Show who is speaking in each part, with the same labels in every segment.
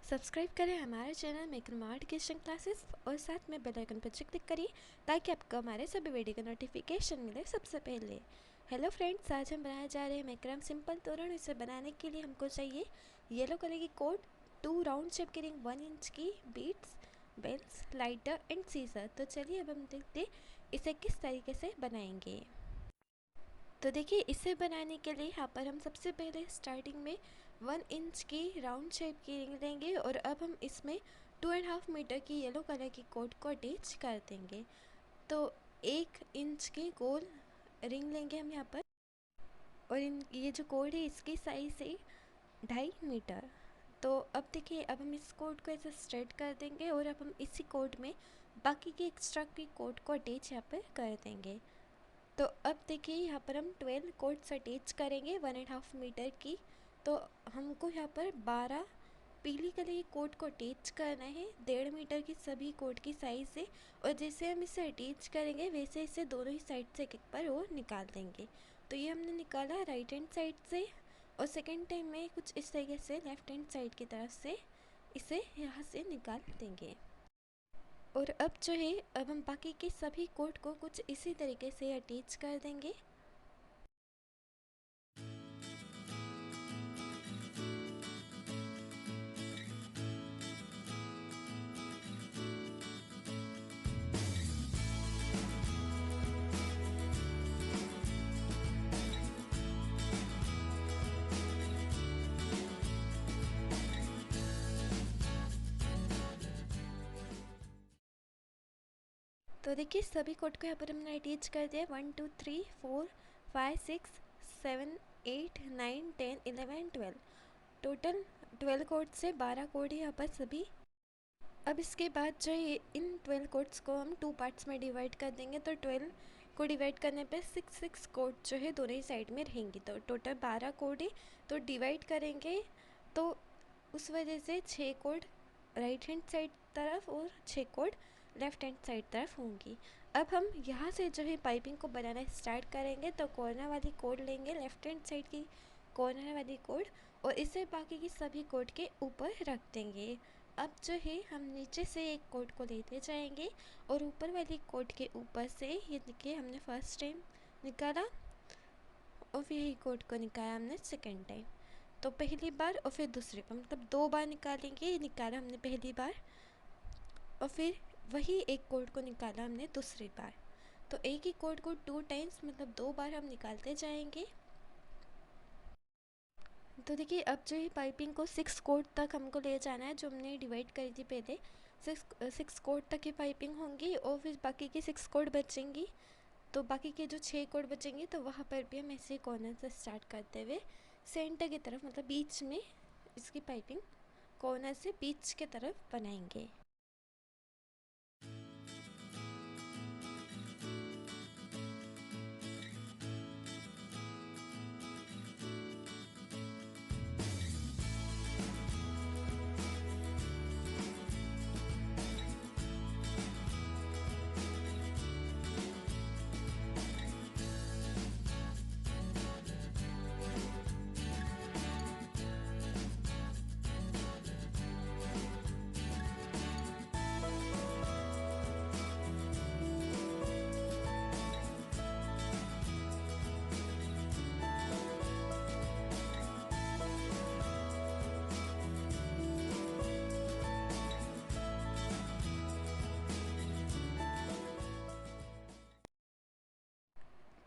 Speaker 1: Subscribe करें हमारे channel maker mart kitchen classes और साथ में बेल आइकन पर क्लिक करिए ताकि आपको हमारे सभी वीडियो का नोटिफिकेशन मिले सबसे पहले। हेलो फ्रेंड्स, आज हम बनाए जा रहे हैं मैक्रम सिंपल तोरण। इसे बनाने के लिए हमको चाहिए येलो कलर की कोट, 2 राउंड शेप की रिंग, 1 इंच की beads, bells, lighter and scissor. तो चलिए अब हम देखते हैं इसे किस तरीके से बनाएंगे। तो देखिए, इसे बनाने के लिए यहाँ पर हम सबसे पहले स्टार्टिंग में 1 इंच की राउंड शेप की रिंग लेंगे और अब हम इसमें 2.5 मीटर की येलो कलर की कोट को अटैच कर देंगे। तो 1 इंच की गोल रिंग लेंगे हम यहाँ पर, और ये जो कोड है इसकी साइज़ है 2.5 मीटर। तो अब देखिए, अब हम इस कोड को ऐसे स्ट्रेट कर देंगे और अब हम इसी कोड में बाकी की एक्स्ट्रा की कोड को अटैच यहाँ पर कर देंगे। तो अब देखिए, यहाँ पर हम 12 कोट्स अटैच करेंगे 1.5 मीटर की। तो हमको यहाँ पर 12 पीली कलर की कोट को अटैच करना है 1.5 मीटर की सभी कोट की साइज़ से। और जैसे हम इसे अटैच करेंगे वैसे इसे दोनों ही साइड से एक बार और निकाल देंगे। तो ये हमने निकाला राइट हैंड साइड से, और सेकेंड टाइम में कुछ इस तरीके से लेफ्ट हैंड साइड की तरफ से इसे यहाँ से निकाल देंगे। और अब जो है, अब हम बाकी के सभी कोट को कुछ इसी तरीके से अटैच कर देंगे। तो देखिए, सभी कोट को यहाँ पर हमने अटैच कर दिया। 1 2 3 4 5 6 7 8 9 10 11 12, टोटल 12 कोट से 12 कोड यहाँ पर सभी। अब इसके बाद जो है, इन 12 कोट्स को हम 2 पार्ट्स में डिवाइड कर देंगे। तो 12 को डिवाइड करने पे 6 कोड जो है दोनों ही साइड में रहेंगी। तो टोटल 12 कोड है, तो डिवाइड करेंगे तो उस वजह से 6 कोड राइट हैंड साइड तरफ और 6 कोड लेफ्ट हैंड साइड तरफ होंगी। अब हम यहाँ से जो है पाइपिंग को बनाना स्टार्ट करेंगे। तो कॉर्नर वाली कोड लेंगे, लेफ्ट हैंड साइड की कॉर्नर वाली कोड, और इसे बाकी की सभी कोड के ऊपर रख देंगे। अब जो है, हम नीचे से एक कोड को लेते जाएंगे और ऊपर वाली कोड के ऊपर से ये देखिए हमने फर्स्ट टाइम निकाला और फिर यही कोड को निकाला हमने सेकेंड टाइम। तो पहली बार और फिर दूसरी बार, मतलब 2 बार निकालेंगे। ये निकाला हमने पहली बार और फिर वही एक कोड को निकाला हमने दूसरी बार। तो एक ही कोड को 2 टाइम्स, मतलब 2 बार हम निकालते जाएंगे। तो देखिए, अब जो है पाइपिंग को 6 कोड तक हमको ले जाना है, जो हमने डिवाइड करी थी पहले। 6 कोड तक की पाइपिंग होंगी और फिर बाकी की 6 कोड बचेंगी। तो बाकी के जो 6 कोड बचेंगे तो वहाँ पर भी हम ऐसे कॉर्नर से स्टार्ट करते हुए सेंटर की तरफ, मतलब बीच में इसकी पाइपिंग कॉर्नर से बीच के तरफ बनाएंगे।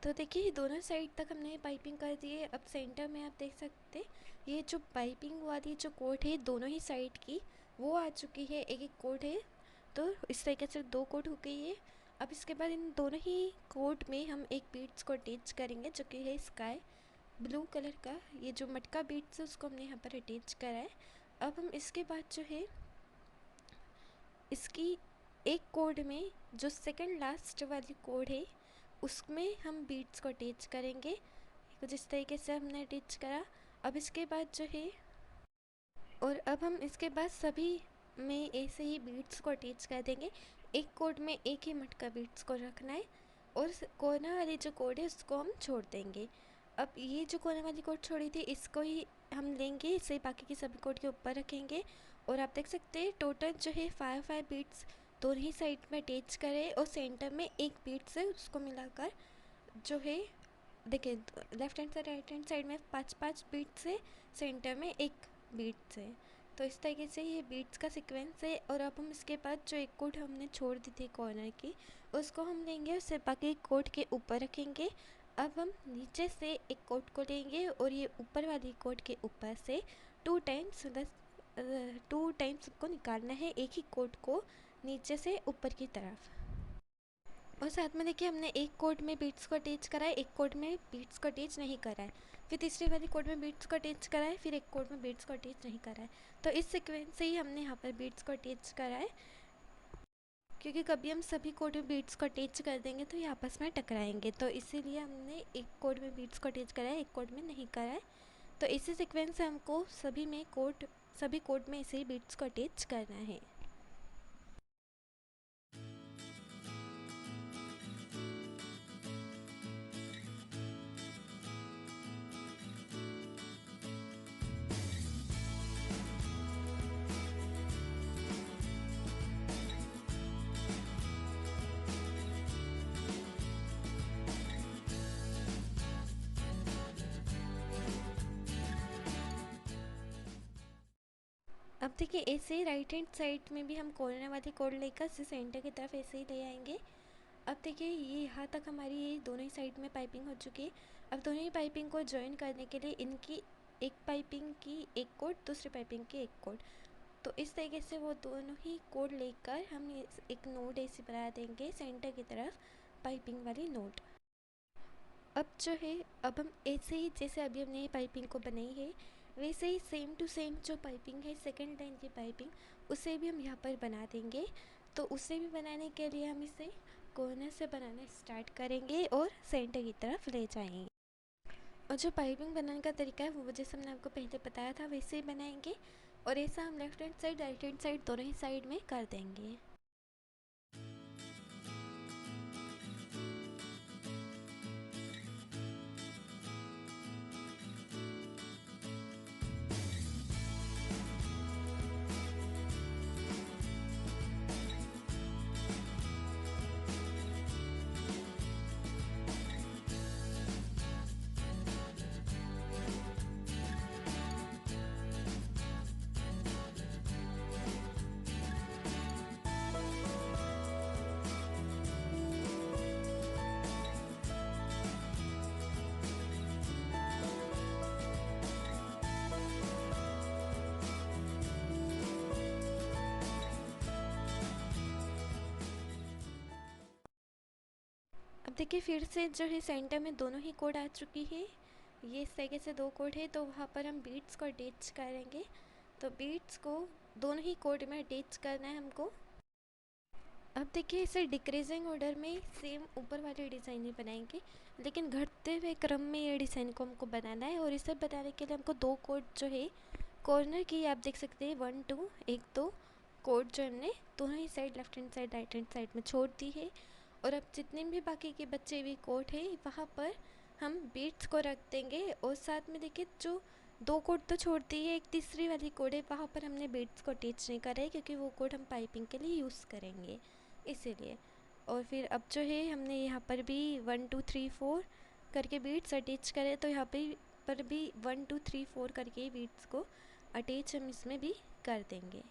Speaker 1: तो देखिए, दोनों साइड तक हमने पाइपिंग कर दी है। अब सेंटर में आप देख सकते हैं, ये जो पाइपिंग वाली जो कोट है दोनों ही साइड की, वो आ चुकी है। एक एक कोट है, तो इस तरीके से 2 कोट हो गई है। अब इसके बाद इन दोनों ही कोट में हम एक बीड्स को अटैच करेंगे, जो कि है स्काई ब्लू कलर का। ये जो मटका बीड्स है उसको हमने यहाँ पर अटैच करा है। अब हम इसके बाद जो है, इसकी एक कोड में जो सेकंड लास्ट वाली कोड है उसमें हम बीड्स को अटैच करेंगे, कुछ इस तरीके से हमने अटैच करा। अब इसके बाद जो है, और अब हम इसके बाद सभी में ऐसे ही बीड्स को अटैच कर देंगे। एक कोड में एक ही मटका बीड्स को रखना है और कोना वाली जो कोड है उसको हम छोड़ देंगे। अब ये जो कोने वाली कोड छोड़ी थी इसको ही हम लेंगे, इसे बाकी के सभी कोड के ऊपर रखेंगे और आप देख सकते हैं टोटल जो है 5 बीट्स दोनों ही साइड में अटैच करें और सेंटर में एक बीट से उसको मिलाकर जो है देखिए लेफ्ट हैंड से राइट हैंड साइड में 5 बीट से सेंटर में एक बीट से। तो इस तरीके से ये बीट्स का सीक्वेंस है। और अब हम इसके बाद जो एक कोड हमने छोड़ दी थी कॉर्नर की, उसको हम लेंगे, उससे बाकी कोड के ऊपर रखेंगे। अब हम नीचे से एक कोड को लेंगे और ये ऊपर वाली कोड के ऊपर से 2 टाइम्स सबको निकालना है, एक ही कोड को नीचे से ऊपर की तरफ। और साथ में देखिए हमने एक कोड में बीट्स को अटैच करा है, एक कोड में बीट्स को अटैच नहीं करा है, फिर तीसरी वाली कोड में बीट्स को अटैच करा है, फिर एक कोड में बीट्स को अटैच नहीं करा है। तो इस सीक्वेंस से ही हमने यहाँ पर बीट्स को अटैच करा है, क्योंकि कभी हम सभी कोड में बीट्स को अटैच कर देंगे तो ये आपस में टकराएंगे। तो इसीलिए हमने एक कोड में बीट्स को अटैच करा है, एक कोड में नहीं करा है। तो इसी सीक्वेंस से हमको सभी कोड में ऐसे ही बीट्स को अटैच करना है। अब देखिए ऐसे ही राइट हैंड साइड में भी हम कॉर्नर वाली कोड लेकर इसे सेंटर की तरफ ऐसे ही ले आएंगे। अब देखिए ये यहाँ तक हमारी ये दोनों ही साइड में पाइपिंग हो चुकी है। अब दोनों ही पाइपिंग को ज्वाइन करने के लिए इनकी एक पाइपिंग की एक कोड, दूसरी पाइपिंग की एक कोड, तो इस तरीके से वो दोनों ही कोड लेकर हम एक नोड ऐसे बना देंगे सेंटर की तरफ, पाइपिंग वाली नोड। अब जो है अब हम ऐसे ही जैसे अभी हमने ये पाइपिंग को बनाई है, वैसे ही सेम टू सेम जो पाइपिंग है सेकेंड लाइन की पाइपिंग, उसे भी हम यहाँ पर बना देंगे। तो उसे भी बनाने के लिए हम इसे कॉर्नर से बनाना स्टार्ट करेंगे और सेंटर की तरफ ले जाएंगे। और जो पाइपिंग बनाने का तरीका है वो जैसे हमने आपको पहले बताया था वैसे ही बनाएंगे, और ऐसा हम left hand side right hand side दोनों ही साइड में कर देंगे। अब देखिए फिर से जो है सेंटर में दोनों ही कोड आ चुकी है। ये इस तरीके से दो कोड है, तो वहाँ पर हम बीट्स को अटैच करेंगे। तो बीट्स को दोनों ही कोड में अटैच करना है हमको। अब देखिए इसे डिक्रीजिंग ऑर्डर में सेम ऊपर वाली डिज़ाइन ही बनाएंगे, लेकिन घटते हुए क्रम में ये डिज़ाइन को हमको बनाना है। और इसे बनाने के लिए हमको दो कोड जो है कॉर्नर की आप देख सकते हैं 1 2 1 2 कोड जो हमने दोनों ही side left hand side right hand side में छोड़ दी है। और अब जितने भी बाकी के बचे हुए कोड है वहाँ पर हम बीट्स को रख देंगे। और साथ में देखिए जो दो कोड तो छोड़ दी है, एक तीसरी वाली कोड है वहाँ पर हमने बीट्स को अटैच नहीं करा है, क्योंकि वो कोड हम पाइपिंग के लिए यूज़ करेंगे इसीलिए। और फिर अब जो है हमने यहाँ पर भी 1 2 3 4 करके बीट्स अटैच करें, तो यहाँ पर भी 1 2 3 4 करके बीट्स को अटैच हम इसमें भी कर देंगे।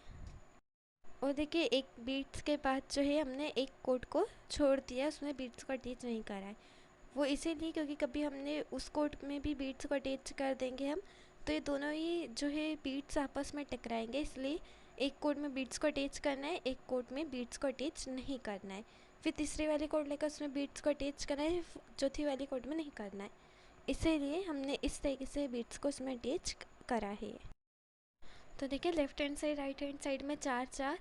Speaker 1: और देखिए एक बीट्स के बाद जो है हमने एक कोड को छोड़ दिया, उसमें बीट्स को अटैच नहीं करा है। वो इसीलिए क्योंकि कभी हमने उस कोड में भी बीट्स को अटैच कर देंगे हम, तो ये दोनों ही जो है बीट्स आपस में टकराएंगे। इसलिए एक कोड में बीट्स को अटैच करना है, एक कोड में बीट्स को अटैच नहीं करना है। फिर तीसरी वाली कोड लेकर उसमें बीट्स को अटैच करना है, चौथी वाली कोड में नहीं करना है। इसीलिए हमने इस तरीके से बीट्स को उसमें अटैच करा है। तो देखिए left hand side right hand side में 4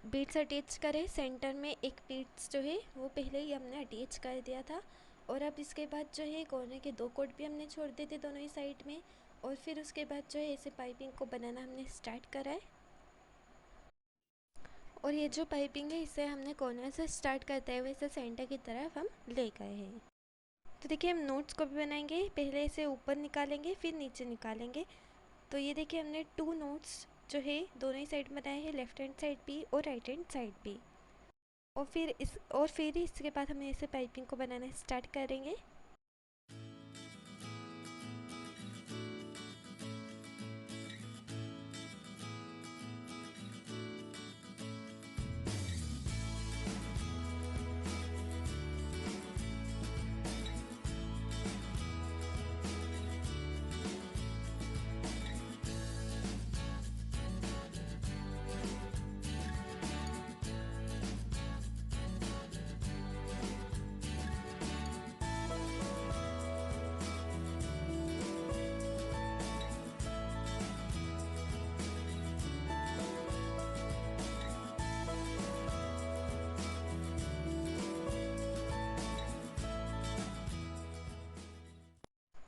Speaker 1: बीट्स अटैच करें। सेंटर में एक बीट्स जो है वो पहले ही हमने अटैच कर दिया था। और अब इसके बाद जो है कॉर्नर के दो कोड भी हमने छोड़ दिए थे दोनों ही साइड में। और फिर उसके बाद जो है ऐसे पाइपिंग को बनाना हमने स्टार्ट करा है। और ये जो पाइपिंग है इसे हमने कॉर्नर से स्टार्ट करते हुए इसे सेंटर की तरफ हम ले गए हैं। तो देखिए हम नोट्स को भी बनाएंगे, पहले इसे ऊपर निकालेंगे फिर नीचे निकालेंगे। तो ये देखिए हमने 2 नोट्स जो है दोनों ही साइड बनाए हैं, लेफ्ट हैंड साइड भी और राइट हैंड साइड भी। और फिर इसके बाद हम ऐसे पाइपिंग को बनाना स्टार्ट करेंगे।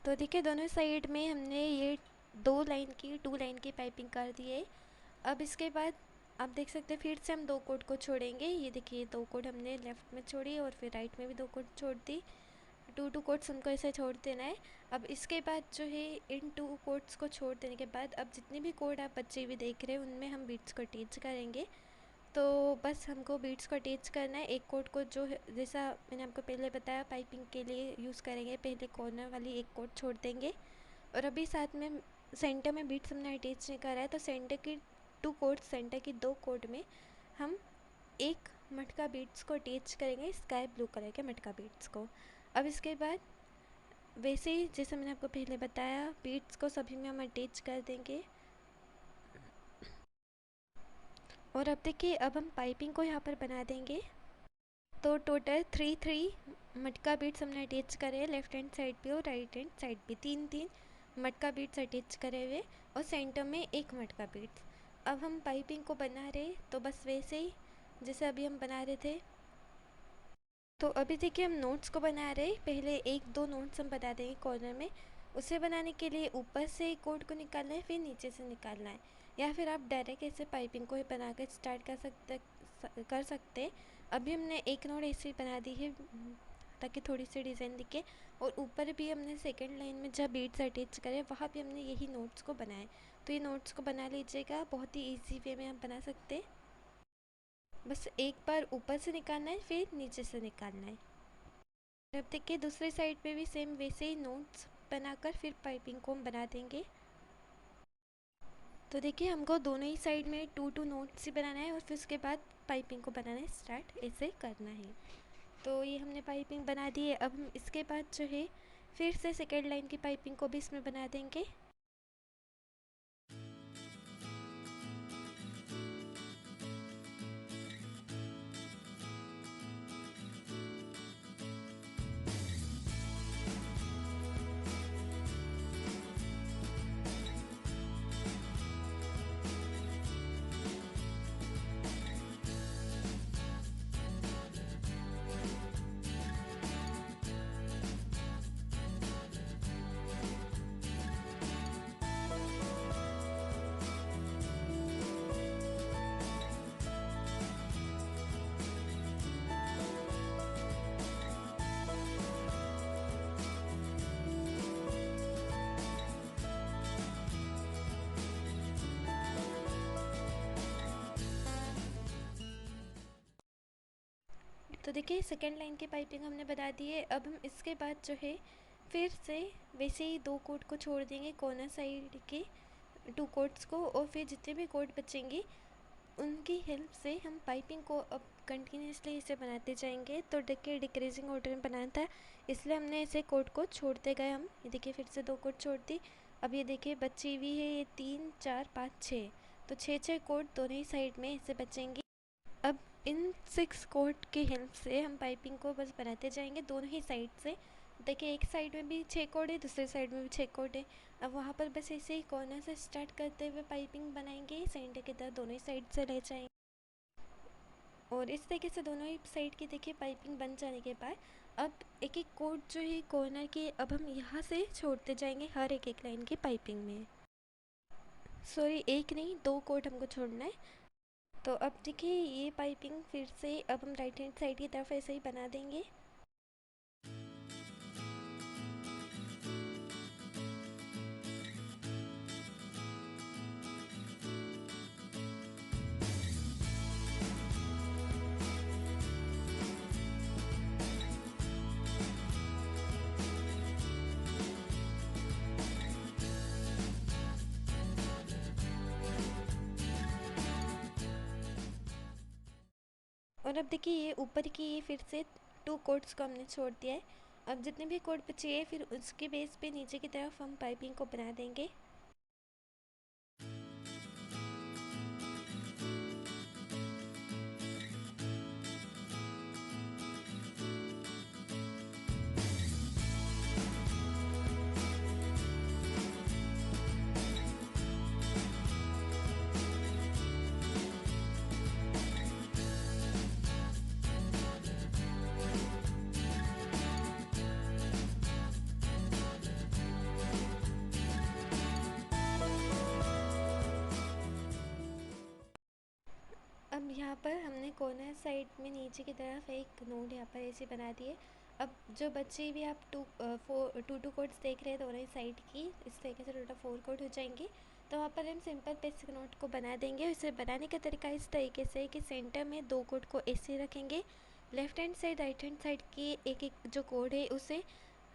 Speaker 1: तो देखिए दोनों साइड में हमने ये 2 लाइन की पाइपिंग कर दी है। अब इसके बाद आप देख सकते हैं फिर से हम 2 कोट को छोड़ेंगे। ये देखिए 2 कोट हमने लेफ़्ट में छोड़ी और फिर राइट में भी 2 कोट छोड़ दी। 2 कोट्स हमको ऐसे छोड़ देना है। अब इसके बाद जो है इन 2 कोट्स को छोड़ देने के बाद अब जितनी भी कोड आप बच्चे भी देख रहे हैं उनमें हम बीट्स को अटैच करेंगे। तो बस हमको बीट्स को अटैच करना है। एक कोट को जो है जैसा मैंने आपको पहले बताया पाइपिंग के लिए यूज़ करेंगे, पहले कॉर्नर वाली एक कोट छोड़ देंगे और अभी साथ में सेंटर में बीट्स हमने अटैच नहीं करा है, तो सेंटर की 2 कोट, सेंटर की 2 कोट में हम एक मटका बीट्स को अटैच करेंगे, स्काई ब्लू कलर के मटका बीट्स को। अब इसके बाद वैसे ही जैसे मैंने आपको पहले बताया बीट्स को सभी में हम अटैच कर देंगे। और अब देखिए अब हम पाइपिंग को यहाँ पर बना देंगे। तो टोटल 3 मटका बीट्स हमने अटैच करे लेफ्ट हैंड साइड पे और राइट हैंड साइड पे 3 मटका बीट्स अटैच करे हुए और सेंटर में एक मटका बीट्स। अब हम पाइपिंग को बना रहे तो बस वैसे ही जैसे अभी हम बना रहे थे। तो अभी देखिए हम नोट्स को बना रहे हैं। पहले 1-2 नोट्स हम बता देंगे कॉर्नर में। उसे बनाने के लिए ऊपर से कोड को निकालना है, फिर नीचे से निकालना है, या फिर आप डायरेक्ट ऐसे पाइपिंग को ही बना कर स्टार्ट कर सकते। अभी हमने एक नोट ऐसे ही बना दी है ताकि थोड़ी सी डिज़ाइन दिखे, और ऊपर भी हमने सेकेंड लाइन में जहाँ बीट्स अटैच करें वहाँ भी हमने यही नोट्स को बनाए। तो ये नोट्स को बना लीजिएगा, बहुत ही ईजी वे में आप बना सकते हैं। बस एक बार ऊपर से निकालना है फिर नीचे से निकालना है। अब देखिए दूसरी साइड पे भी सेम वैसे ही नोट्स बनाकर फिर पाइपिंग को हम बना देंगे। तो देखिए हमको दोनों ही साइड में 2 नोट्स ही बनाना है और फिर उसके बाद पाइपिंग को बनाना स्टार्ट ऐसे करना है। तो ये हमने पाइपिंग बना दी है। अब हम इसके बाद जो है फिर से सेकेंड लाइन की पाइपिंग को भी इसमें बना देंगे। तो देखिए सेकेंड लाइन की पाइपिंग हमने बता दी है। अब हम इसके बाद जो है फिर से वैसे ही 2 कोट को छोड़ देंगे कॉर्नर साइड के 2 कोट्स को, और फिर जितने भी कोट बचेंगे उनकी हेल्प से हम पाइपिंग को अब कंटिन्यूसली इसे बनाते जाएंगे। तो देखिए डिक्रीजिंग ऑर्डर में बनाना था इसलिए हमने ऐसे कोट को छोड़ते गए। हम ये देखिए फिर से 2 कोट छोड़ दी। अब ये देखिए बची हुई है ये 3 4 5 6, तो 6 कोट दोनों ही साइड में ऐसे बचेंगे। अब इन 6 कोट की हेल्प से हम पाइपिंग को बस बनाते जाएंगे दोनों ही साइड से। देखिए एक साइड में भी 6 कोट है, दूसरे साइड में भी 6 कोट है। अब वहाँ पर बस ऐसे ही कॉर्नर से स्टार्ट करते हुए पाइपिंग बनाएंगे, सेंटर की तरह दोनों ही साइड से ले जाएंगे। और इस तरीके से दोनों ही साइड की देखिए पाइपिंग बन जाने के बाद अब एक एक कोट जो है कॉर्नर की अब हम यहाँ से छोड़ते जाएंगे हर एक लाइन की पाइपिंग में। सॉरी एक नहीं 2 कोट हमको छोड़ना है। तो अब देखिए ये पाइपिंग फिर से अब हम राइट हैंड साइड की तरफ ऐसे ही बना देंगे। और अब देखिए ये ऊपर की ये फिर से 2 कोट्स को हमने छोड़ दिया है। अब जितने भी कोट बचे हैं फिर उसके बेस पे नीचे की तरफ हम पाइपिंग को बना देंगे। अब यहाँ पर हमने कॉर्नर साइड में नीचे की तरफ एक नोड यहाँ पर ऐसे बना दिए। अब जो बच्चे भी आप टू कोट्स देख रहे हैं दोनों ही साइड की, इस तरीके से टोटल 4 कोट हो जाएंगे। तो वहाँ पर हम सिंपल बेसिक नोट को बना देंगे। इसे बनाने का तरीका इस तरीके से कि सेंटर में 2 कोट को ऐसे रखेंगे, left hand side right hand side की एक एक जो कोड है उसे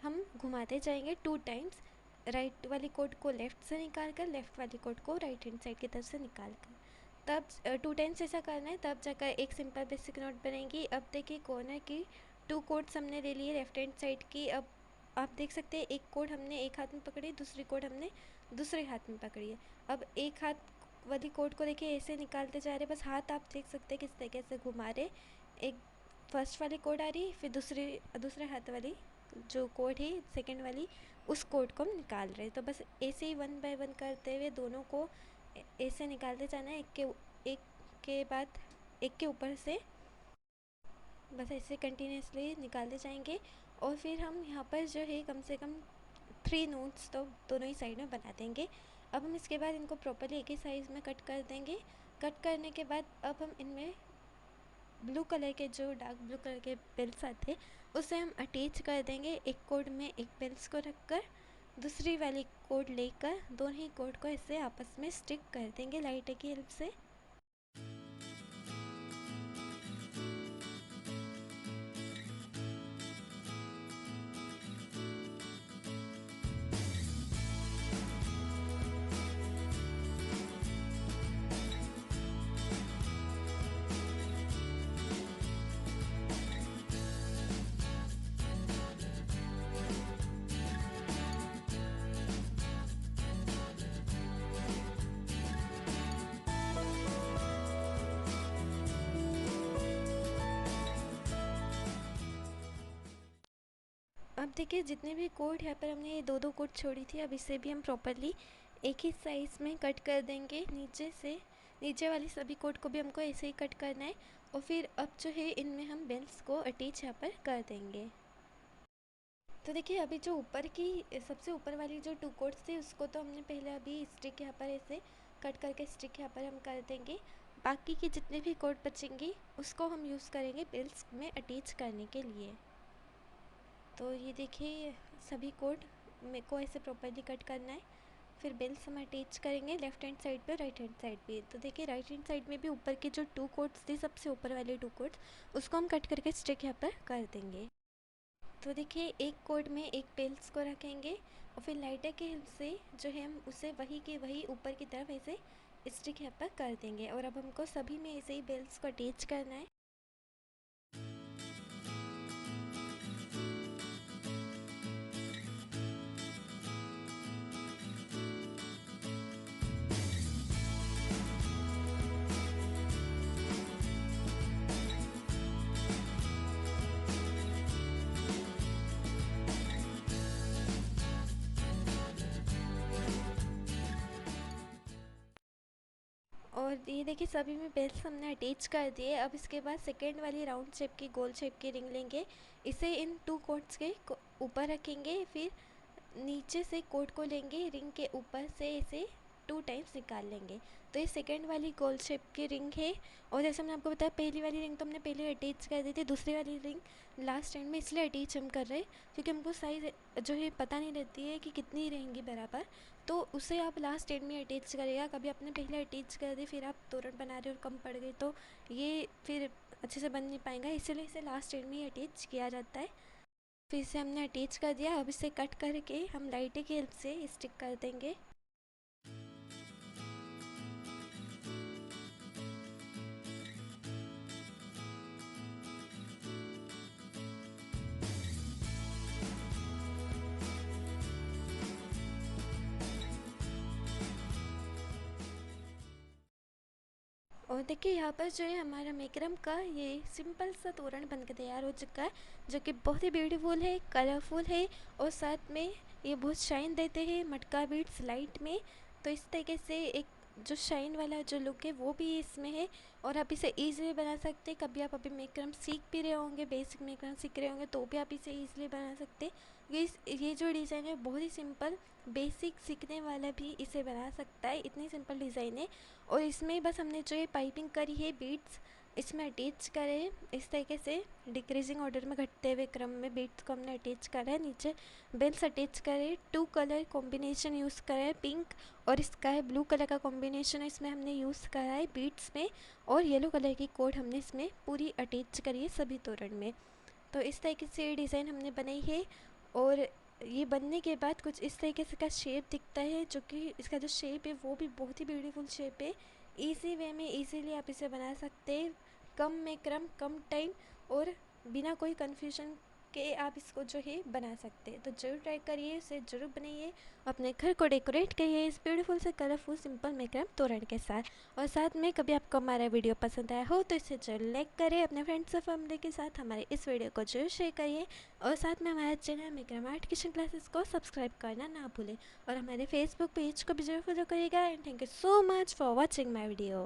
Speaker 1: हम घुमाते जाएंगे 2 टाइम्स। राइट वाली कोड को लेफ़्ट से निकाल कर, लेफ़्ट वाली कोड को राइट हैंड साइड की तरफ से निकाल कर, तब 2 टाइम्स ऐसा करना है, तब जाकर एक सिंपल बेसिक नोट बनेगी। अब देखिए कॉर्नर की 2 कोड्स हमने ले लिए लेफ्ट हैंड साइड की। अब आप देख सकते हैं एक कोड हमने एक हाथ में पकड़ी, दूसरी कोड हमने दूसरे हाथ में पकड़ी है। अब एक हाथ वाली कोड को देखिए ऐसे निकालते जा रहे, बस हाथ आप देख सकते हैं किस तरीके से घुमा रहे। एक फर्स्ट वाली कोड आ रही, फिर दूसरे हाथ वाली जो कोड है सेकंड वाली, उस कोड को हम निकाल रहे। तो बस ऐसे ही 1 बाय 1 करते हुए दोनों को ऐसे निकालते जाना है, एक के बाद एक के ऊपर से, बस ऐसे कंटिन्यूसली निकालते जाएंगे। और फिर हम यहाँ पर जो है कम से कम 3 नोट्स तो दोनों ही साइड में बना देंगे। अब हम इसके बाद इनको प्रॉपरली एक ही साइज़ में कट कर देंगे। कट करने के बाद अब हम इनमें ब्लू कलर के जो डार्क ब्लू कलर के बेल्स आते हैं उसे हम अटैच कर देंगे। एक कोड में एक बेल्स को रखकर दूसरी वाली कोड लेकर दोनों ही कोड को ऐसे आपस में स्टिक कर देंगे लाइटर की हेल्प से। अब देखिए जितने भी कोड यहाँ पर हमने ये 2 कोड छोड़ी थी, अब इसे भी हम प्रॉपरली एक ही साइज़ में कट कर देंगे। नीचे से नीचे वाली सभी कोड को भी हमको ऐसे ही कट करना है। और फिर अब जो है इनमें हम बेल्स को अटैच यहाँ पर कर देंगे। तो देखिए अभी जो ऊपर की सबसे ऊपर वाली जो 2 कोड्स थी उसको तो हमने पहले अभी स्टिक यहाँ पर ऐसे कट करके स्टिक यहाँ पर हम कर देंगे। बाकी की जितने भी कोड बचेंगी उसको हम यूज़ करेंगे बेल्स में अटैच करने के लिए। तो ये देखिए सभी कोड मेरे को ऐसे प्रॉपरली कट करना है, फिर बेल्स हम अटैच करेंगे लेफ्ट हैंड साइड पे राइट हैंड साइड पे। तो देखिए राइट हैंड साइड में भी ऊपर के जो 2 कोड्स थे सबसे ऊपर वाले 2 कोड्स उसको हम कट करके स्टिक यहाँ पर कर देंगे। तो देखिए एक कोड में एक बेल्स को रखेंगे और फिर लाइटर की हेल्प से जो है हम उसे वही के वही ऊपर की तरफ ऐसे स्टिक यहाँ पर कर देंगे। और अब हमको सभी में ऐसे ही बेल्स को अटैच करना है। और ये देखिए सभी में बेल्स हमने अटैच कर दिए। अब इसके बाद सेकेंड वाली राउंड शेप की गोल शेप की रिंग लेंगे, इसे इन 2 कोट्स के ऊपर रखेंगे, फिर नीचे से कोट को लेंगे, रिंग के ऊपर से इसे 2 टाइम्स निकाल लेंगे। तो ये सेकेंड वाली गोल शेप की रिंग है। और जैसे मैंने आपको बताया पहली वाली रिंग तो हमने पहले अटैच कर दी थी, दूसरी वाली रिंग लास्ट एंड में इसलिए अटैच हम कर रहे हैं क्योंकि हमको साइज़ जो है पता नहीं रहती है कि कितनी रहेंगी बराबर, तो उसे आप लास्ट एंड में अटैच करेगा। कभी आपने पहले अटैच कर दी फिर आप तोरण बना रहे और कम पड़ गई तो ये फिर अच्छे से बन नहीं पाएगा, इसीलिए इसे लास्ट एंड में ही अटैच किया जाता है। फिर से हमने अटैच कर दिया। अब इसे कट करके हम लाइटर की हेल्प से स्टिक कर देंगे। देखिए यहाँ पर जो है हमारा मेकरम का ये सिंपल सा तोरण बनकर तैयार हो चुका है, जो कि बहुत ही ब्यूटीफुल है, कलरफुल है और साथ में ये बहुत शाइन देते हैं मटका बीड्स लाइट में। तो इस तरीके से एक जो शाइन वाला जो लुक है वो भी इसमें है और आप इसे ईजिली बना सकते हैं। कभी आप अभी मेकरम सीख भी रहे होंगे, बेसिक मेकरम सीख रहे होंगे, तो भी आप इसे ईजिली बना सकते हैं। ये जो डिज़ाइन है बहुत ही सिंपल, बेसिक सीखने वाला भी इसे बना सकता है, इतनी सिंपल डिज़ाइन है। और इसमें बस हमने जो ये पाइपिंग करी है बीड्स इसमें अटैच करे हैं इस तरीके से डिक्रीजिंग ऑर्डर में घटते हुए क्रम में बीड्स को हमने अटैच करा है। नीचे बेल्स अटैच करे, 2 कलर कॉम्बिनेशन यूज़ करा है, पिंक और स्काई ब्लू कलर का कॉम्बिनेशन है इसमें हमने यूज़ करा है बीड्स में, और येलो कलर की कोड हमने इसमें पूरी अटैच करी है सभी तोरण में। तो इस तरीके से ये डिज़ाइन हमने बनाई है और ये बनने के बाद कुछ इस तरीके से का शेप दिखता है, जो कि इसका जो शेप है वो भी बहुत ही ब्यूटीफुल शेप है। इजी वे में इजीली आप इसे बना सकते हैं, कम में कम टाइम और बिना कोई कन्फ्यूजन के आप इसको जो है बना सकते हैं। तो ज़रूर ट्राई करिए, इसे ज़रूर बनाइए, अपने घर को डेकोरेट करिए इस ब्यूटीफुल से कलरफुल सिंपल मेकरम तोरण के साथ। और साथ में कभी आपको हमारा वीडियो पसंद आया हो तो इसे जरूर लाइक करें, अपने फ्रेंड्स और फैमिली के साथ हमारे इस वीडियो को जरूर शेयर करिए और साथ में हमारे चैनल मेकरम आर्ट किचन क्लासेस को सब्सक्राइब करना ना भूलें और हमारे फेसबुक पेज को भी जरूर फॉलो करिएगा। And thank you so much for watching my video.